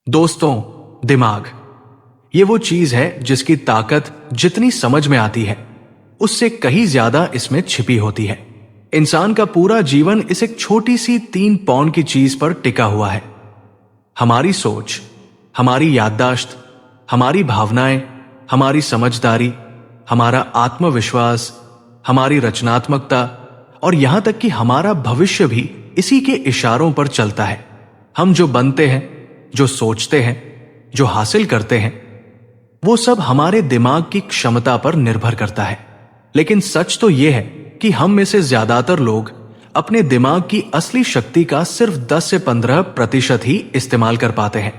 दोस्तों, दिमाग ये वो चीज है जिसकी ताकत जितनी समझ में आती है उससे कहीं ज्यादा इसमें छिपी होती है। इंसान का पूरा जीवन इस एक छोटी सी 3 पौंड की चीज पर टिका हुआ है। हमारी सोच, हमारी याददाश्त, हमारी भावनाएं, हमारी समझदारी, हमारा आत्मविश्वास, हमारी रचनात्मकता और यहां तक कि हमारा भविष्य भी इसी के इशारों पर चलता है। हम जो बनते हैं, जो सोचते हैं, जो हासिल करते हैं, वो सब हमारे दिमाग की क्षमता पर निर्भर करता है। लेकिन सच तो यह है कि हम में से ज्यादातर लोग अपने दिमाग की असली शक्ति का सिर्फ 10 से 15% ही इस्तेमाल कर पाते हैं।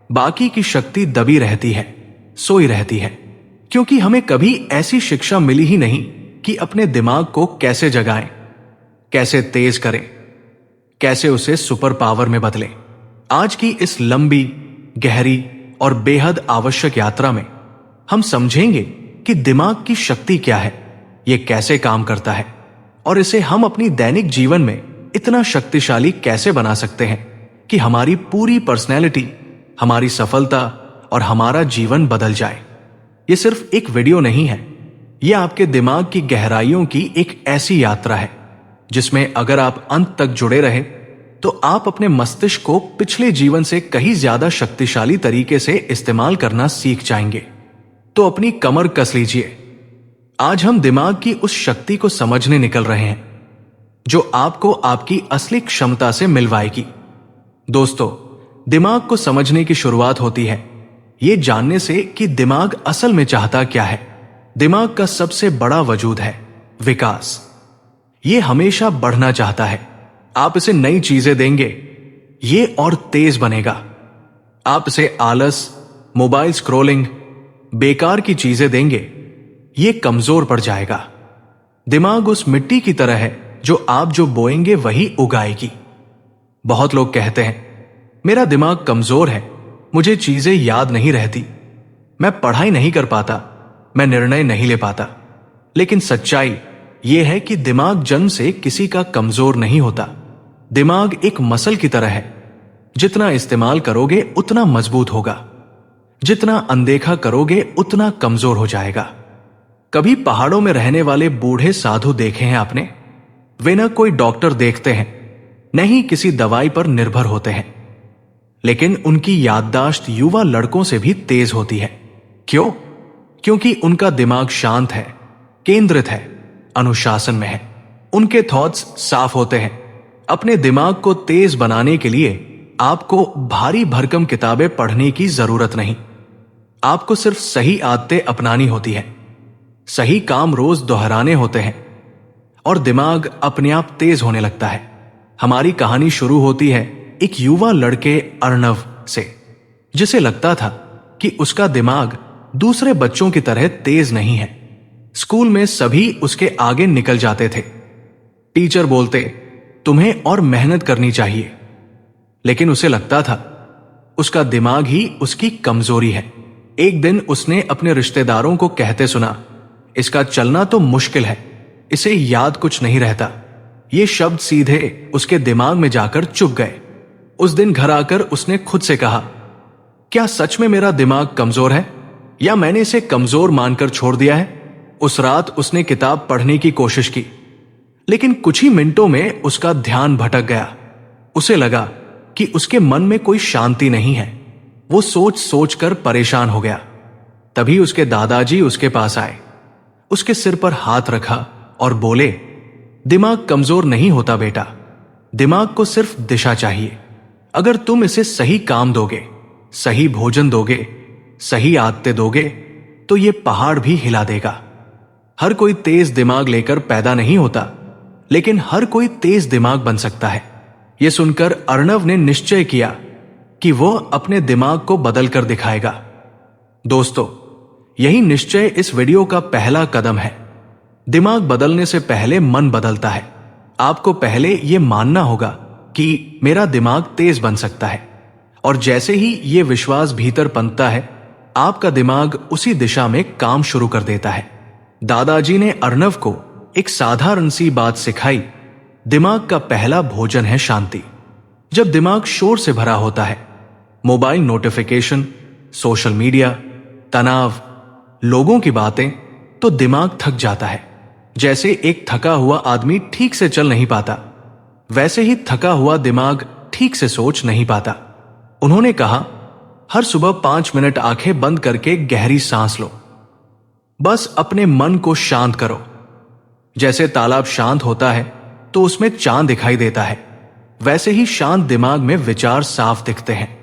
बाकी की शक्ति दबी रहती है, सोई रहती है, क्योंकि हमें कभी ऐसी शिक्षा मिली ही नहीं कि अपने दिमाग को कैसे जगाएं, कैसे तेज करें, कैसे उसे सुपर पावर में बदलें। आज की इस लंबी, गहरी और बेहद आवश्यक यात्रा में हम समझेंगे कि दिमाग की शक्ति क्या है, यह कैसे काम करता है और इसे हम अपनी दैनिक जीवन में इतना शक्तिशाली कैसे बना सकते हैं कि हमारी पूरी पर्सनैलिटी, हमारी सफलता और हमारा जीवन बदल जाए। यह सिर्फ एक वीडियो नहीं है, यह आपके दिमाग की गहराइयों की एक ऐसी यात्रा है जिसमें अगर आप अंत तक जुड़े रहे तो आप अपने मस्तिष्क को पिछले जीवन से कहीं ज्यादा शक्तिशाली तरीके से इस्तेमाल करना सीख जाएंगे। तो अपनी कमर कस लीजिए। आज हम दिमाग की उस शक्ति को समझने निकल रहे हैं जो आपको आपकी असली क्षमता से मिलवाएगी। दोस्तों, दिमाग को समझने की शुरुआत होती है यह जानने से कि दिमाग असल में चाहता क्या है। दिमाग का सबसे बड़ा वजूद है विकास। यह हमेशा बढ़ना चाहता है। आप इसे नई चीजें देंगे, ये और तेज बनेगा। आप इसे आलस, मोबाइल स्क्रॉलिंग, बेकार की चीजें देंगे, ये कमजोर पड़ जाएगा। दिमाग उस मिट्टी की तरह है जो आप जो बोएंगे वही उगाएगी। बहुत लोग कहते हैं मेरा दिमाग कमजोर है, मुझे चीजें याद नहीं रहती, मैं पढ़ाई नहीं कर पाता, मैं निर्णय नहीं ले पाता। लेकिन सच्चाई यह है कि दिमाग जन्म से किसी का कमजोर नहीं होता। दिमाग एक मसल की तरह है, जितना इस्तेमाल करोगे उतना मजबूत होगा, जितना अनदेखा करोगे उतना कमजोर हो जाएगा। कभी पहाड़ों में रहने वाले बूढ़े साधु देखे हैं आपने? वे न कोई डॉक्टर देखते हैं, न ही किसी दवाई पर निर्भर होते हैं, लेकिन उनकी याददाश्त युवा लड़कों से भी तेज होती है। क्यों? क्योंकि उनका दिमाग शांत है, केंद्रित है, अनुशासन में है। उनके थॉट्स साफ होते हैं। अपने दिमाग को तेज बनाने के लिए आपको भारी भरकम किताबें पढ़ने की जरूरत नहीं। आपको सिर्फ सही आदतें अपनानी होती है, सही काम रोज दोहराने होते हैं और दिमाग अपने आप तेज होने लगता है। हमारी कहानी शुरू होती है एक युवा लड़के अर्णव से, जिसे लगता था कि उसका दिमाग दूसरे बच्चों की तरह तेज नहीं है। स्कूल में सभी उसके आगे निकल जाते थे। टीचर बोलते तुम्हें और मेहनत करनी चाहिए, लेकिन उसे लगता था उसका दिमाग ही उसकी कमजोरी है। एक दिन उसने अपने रिश्तेदारों को कहते सुना, इसका चलना तो मुश्किल है, इसे याद कुछ नहीं रहता। ये शब्द सीधे उसके दिमाग में जाकर चुभ गए। उस दिन घर आकर उसने खुद से कहा, क्या सच में मेरा दिमाग कमजोर है या मैंने इसे कमजोर मानकर छोड़ दिया है? उस रात उसने किताब पढ़ने की कोशिश की, लेकिन कुछ ही मिनटों में उसका ध्यान भटक गया। उसे लगा कि उसके मन में कोई शांति नहीं है। वो सोच सोचकर परेशान हो गया। तभी उसके दादाजी उसके पास आए, उसके सिर पर हाथ रखा और बोले, दिमाग कमजोर नहीं होता बेटा, दिमाग को सिर्फ दिशा चाहिए। अगर तुम इसे सही काम दोगे, सही भोजन दोगे, सही आदतें दोगे, तो ये पहाड़ भी हिला देगा। हर कोई तेज दिमाग लेकर पैदा नहीं होता, लेकिन हर कोई तेज दिमाग बन सकता है। यह सुनकर अर्णव ने निश्चय किया कि वह अपने दिमाग को बदल कर दिखाएगा। दोस्तों, यही निश्चय इस वीडियो का पहला कदम है। दिमाग बदलने से पहले मन बदलता है। आपको पहले यह मानना होगा कि मेरा दिमाग तेज बन सकता है, और जैसे ही यह विश्वास भीतर पनपता है, आपका दिमाग उसी दिशा में काम शुरू कर देता है। दादाजी ने अर्णव को एक साधारण सी बात सिखाई, दिमाग का पहला भोजन है शांति। जब दिमाग शोर से भरा होता है, मोबाइल नोटिफिकेशन, सोशल मीडिया, तनाव, लोगों की बातें, तो दिमाग थक जाता है। जैसे एक थका हुआ आदमी ठीक से चल नहीं पाता, वैसे ही थका हुआ दिमाग ठीक से सोच नहीं पाता। उन्होंने कहा, हर सुबह 5 मिनट आंखें बंद करके गहरी सांस लो। बस अपने मन को शांत करो। जैसे तालाब शांत होता है तो उसमें चांद दिखाई देता है, वैसे ही शांत दिमाग में विचार साफ दिखते हैं।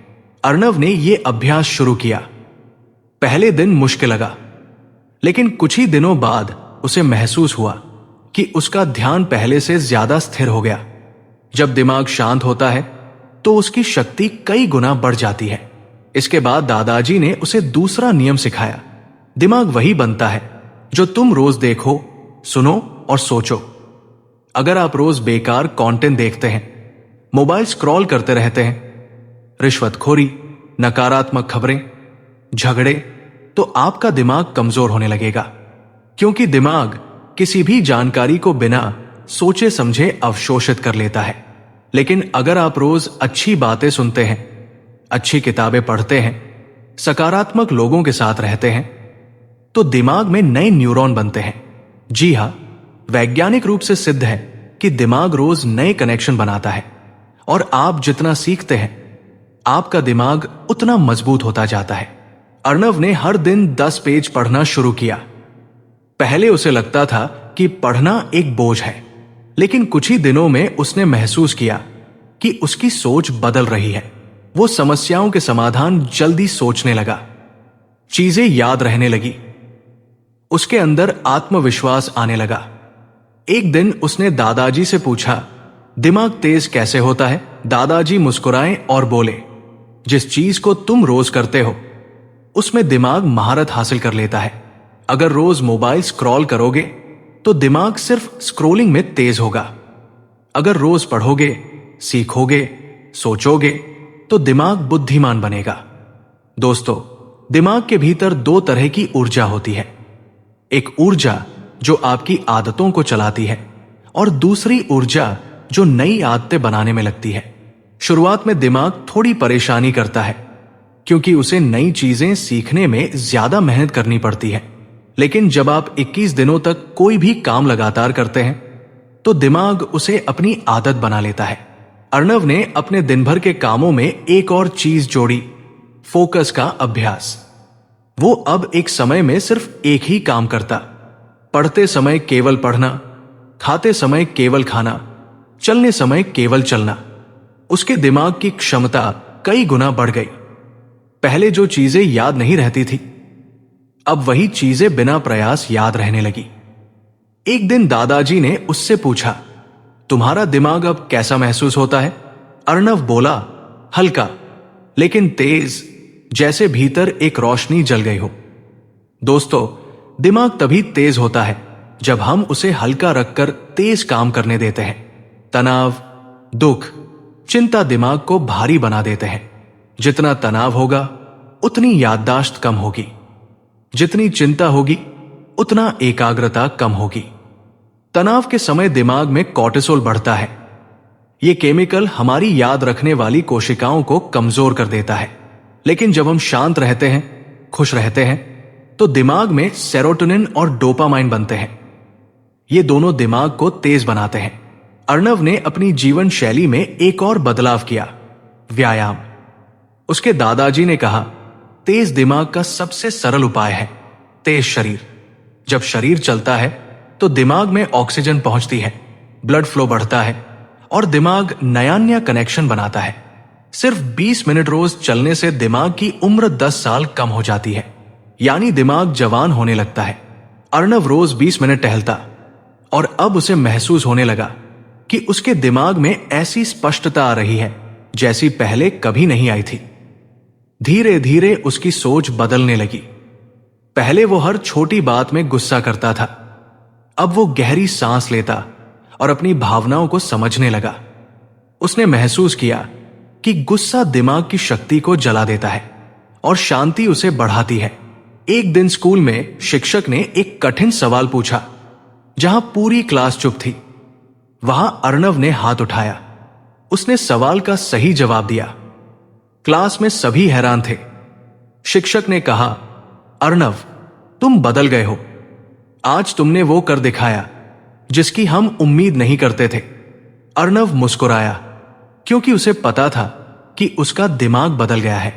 अर्णव ने यह अभ्यास शुरू किया। पहले दिन मुश्किल लगा, लेकिन कुछ ही दिनों बाद उसे महसूस हुआ कि उसका ध्यान पहले से ज्यादा स्थिर हो गया। जब दिमाग शांत होता है तो उसकी शक्ति कई गुना बढ़ जाती है। इसके बाद दादाजी ने उसे दूसरा नियम सिखाया। दिमाग वही बनता है जो तुम रोज देखो, सुनो और सोचो। अगर आप रोज बेकार कंटेंट देखते हैं, मोबाइल स्क्रॉल करते रहते हैं, रिश्वतखोरी, नकारात्मक खबरें, झगड़े, तो आपका दिमाग कमजोर होने लगेगा। क्योंकि दिमाग किसी भी जानकारी को बिना सोचे समझे अवशोषित कर लेता है। लेकिन अगर आप रोज अच्छी बातें सुनते हैं, अच्छी किताबें पढ़ते हैं, सकारात्मक लोगों के साथ रहते हैं, तो दिमाग में नए न्यूरॉन बनते हैं। जी हां, वैज्ञानिक रूप से सिद्ध है कि दिमाग रोज नए कनेक्शन बनाता है, और आप जितना सीखते हैं, आपका दिमाग उतना मजबूत होता जाता है। अर्णव ने हर दिन 10 पेज पढ़ना शुरू किया। पहले उसे लगता था कि पढ़ना एक बोझ है, लेकिन कुछ ही दिनों में उसने महसूस किया कि उसकी सोच बदल रही है। वो समस्याओं के समाधान जल्दी सोचने लगा, चीजें याद रहने लगी, उसके अंदर आत्मविश्वास आने लगा। एक दिन उसने दादाजी से पूछा, दिमाग तेज कैसे होता है? दादाजी मुस्कुराए और बोले, जिस चीज को तुम रोज करते हो उसमें दिमाग महारत हासिल कर लेता है। अगर रोज मोबाइल स्क्रॉल करोगे तो दिमाग सिर्फ स्क्रॉलिंग में तेज होगा। अगर रोज पढ़ोगे, सीखोगे, सोचोगे, तो दिमाग बुद्धिमान बनेगा। दोस्तों, दिमाग के भीतर 2 तरह की ऊर्जा होती है। एक ऊर्जा जो आपकी आदतों को चलाती है, और दूसरी ऊर्जा जो नई आदतें बनाने में लगती है। शुरुआत में दिमाग थोड़ी परेशानी करता है, क्योंकि उसे नई चीजें सीखने में ज्यादा मेहनत करनी पड़ती है। लेकिन जब आप 21 दिनों तक कोई भी काम लगातार करते हैं, तो दिमाग उसे अपनी आदत बना लेता है। अर्णव ने अपने दिन भर के कामों में एक और चीज जोड़ी, फोकस का अभ्यास। वो अब एक समय में सिर्फ एक ही काम करता। पढ़ते समय केवल पढ़ना, खाते समय केवल खाना, चलने समय केवल चलना। उसके दिमाग की क्षमता कई गुना बढ़ गई। पहले जो चीजें याद नहीं रहती थी, अब वही चीजें बिना प्रयास याद रहने लगी। एक दिन दादाजी ने उससे पूछा, तुम्हारा दिमाग अब कैसा महसूस होता है? अर्णव बोला, हल्का लेकिन तेज, जैसे भीतर एक रोशनी जल गई हो। दोस्तों, दिमाग तभी तेज होता है जब हम उसे हल्का रखकर तेज काम करने देते हैं। तनाव, दुख, चिंता दिमाग को भारी बना देते हैं। जितना तनाव होगा उतनी याददाश्त कम होगी, जितनी चिंता होगी उतना एकाग्रता कम होगी। तनाव के समय दिमाग में कॉर्टिसोल बढ़ता है। यह केमिकल हमारी याद रखने वाली कोशिकाओं को कमजोर कर देता है। लेकिन जब हम शांत रहते हैं, खुश रहते हैं, तो दिमाग में सेरोटोनिन और डोपामाइन बनते हैं। ये दोनों दिमाग को तेज बनाते हैं। अर्णव ने अपनी जीवन शैली में एक और बदलाव किया, व्यायाम। उसके दादाजी ने कहा, तेज दिमाग का सबसे सरल उपाय है तेज शरीर। जब शरीर चलता है तो दिमाग में ऑक्सीजन पहुंचती है, ब्लड फ्लो बढ़ता है और दिमाग नया कनेक्शन बनाता है। सिर्फ 20 मिनट रोज चलने से दिमाग की उम्र 10 साल कम हो जाती है, यानी दिमाग जवान होने लगता है। अर्णव रोज 20 मिनट टहलता, और अब उसे महसूस होने लगा कि उसके दिमाग में ऐसी स्पष्टता आ रही है जैसी पहले कभी नहीं आई थी। धीरे धीरे उसकी सोच बदलने लगी। पहले वो हर छोटी बात में गुस्सा करता था, अब वो गहरी सांस लेता और अपनी भावनाओं को समझने लगा। उसने महसूस किया कि गुस्सा दिमाग की शक्ति को जला देता है और शांति उसे बढ़ाती है। एक दिन स्कूल में शिक्षक ने एक कठिन सवाल पूछा, जहां पूरी क्लास चुप थी। वहां अर्णव ने हाथ उठाया। उसने सवाल का सही जवाब दिया। क्लास में सभी हैरान थे। शिक्षक ने कहा, अर्णव, तुम बदल गए हो। आज तुमने वो कर दिखाया जिसकी हम उम्मीद नहीं करते थे। अर्णव मुस्कुराया क्योंकि उसे पता था कि उसका दिमाग बदल गया है।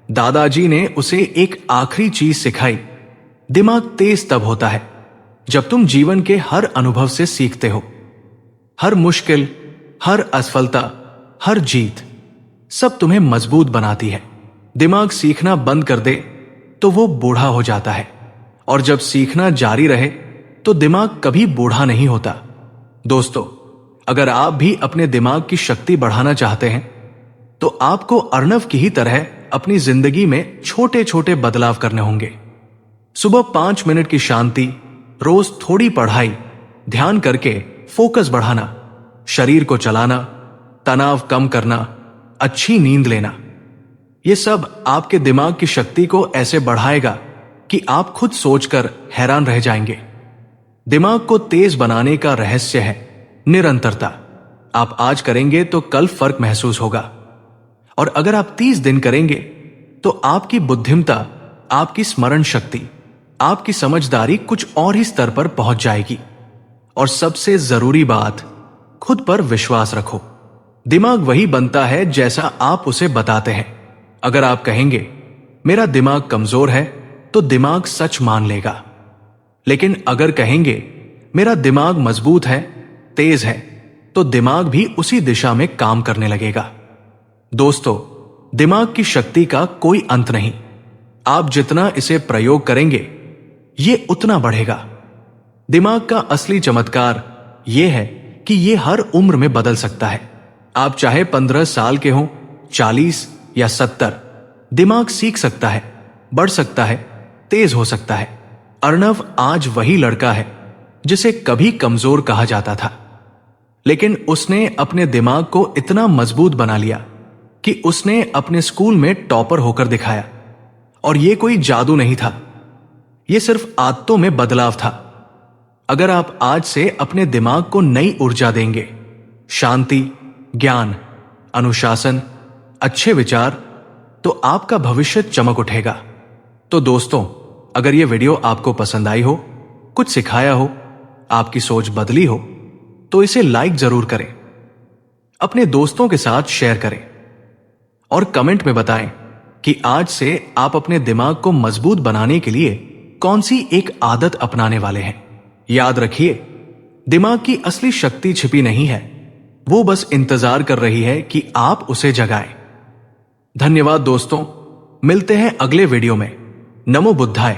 दादाजी ने उसे एक आखिरी चीज सिखाई। दिमाग तेज तब होता है जब तुम जीवन के हर अनुभव से सीखते हो। हर मुश्किल, हर असफलता, हर जीत, सब तुम्हें मजबूत बनाती है। दिमाग सीखना बंद कर दे तो वो बूढ़ा हो जाता है, और जब सीखना जारी रहे तो दिमाग कभी बूढ़ा नहीं होता। दोस्तों, अगर आप भी अपने दिमाग की शक्ति बढ़ाना चाहते हैं तो आपको अर्णव की ही तरह अपनी जिंदगी में छोटे छोटे बदलाव करने होंगे। सुबह 5 मिनट की शांति, रोज थोड़ी पढ़ाई, ध्यान करके फोकस बढ़ाना, शरीर को चलाना, तनाव कम करना, अच्छी नींद लेना, ये सब आपके दिमाग की शक्ति को ऐसे बढ़ाएगा कि आप खुद सोचकर हैरान रह जाएंगे। दिमाग को तेज बनाने का रहस्य है निरंतरता। आप आज करेंगे तो कल फर्क महसूस होगा, और अगर आप 30 दिन करेंगे तो आपकी बुद्धिमत्ता, आपकी स्मरण शक्ति, आपकी समझदारी कुछ और ही स्तर पर पहुंच जाएगी। और सबसे जरूरी बात, खुद पर विश्वास रखो। दिमाग वही बनता है जैसा आप उसे बताते हैं। अगर आप कहेंगे मेरा दिमाग कमजोर है तो दिमाग सच मान लेगा, लेकिन अगर कहेंगे मेरा दिमाग मजबूत है, तेज है, तो दिमाग भी उसी दिशा में काम करने लगेगा। दोस्तों, दिमाग की शक्ति का कोई अंत नहीं। आप जितना इसे प्रयोग करेंगे ये उतना बढ़ेगा। दिमाग का असली चमत्कार यह है कि यह हर उम्र में बदल सकता है। आप चाहे 15 साल के हों, 40 या 70, दिमाग सीख सकता है, बढ़ सकता है, तेज हो सकता है। अर्णव आज वही लड़का है जिसे कभी कमजोर कहा जाता था, लेकिन उसने अपने दिमाग को इतना मजबूत बना लिया कि उसने अपने स्कूल में टॉपर होकर दिखाया। और यह कोई जादू नहीं था, यह सिर्फ आदतों में बदलाव था। अगर आप आज से अपने दिमाग को नई ऊर्जा देंगे, शांति, ज्ञान, अनुशासन, अच्छे विचार, तो आपका भविष्य चमक उठेगा। तो दोस्तों, अगर यह वीडियो आपको पसंद आई हो, कुछ सिखाया हो, आपकी सोच बदली हो, तो इसे लाइक जरूर करें, अपने दोस्तों के साथ शेयर करें, और कमेंट में बताएं कि आज से आप अपने दिमाग को मजबूत बनाने के लिए कौन सी एक आदत अपनाने वाले हैं। याद रखिए, दिमाग की असली शक्ति छिपी नहीं है, वो बस इंतजार कर रही है कि आप उसे जगाएं। धन्यवाद दोस्तों, मिलते हैं अगले वीडियो में। नमो बुद्धाय।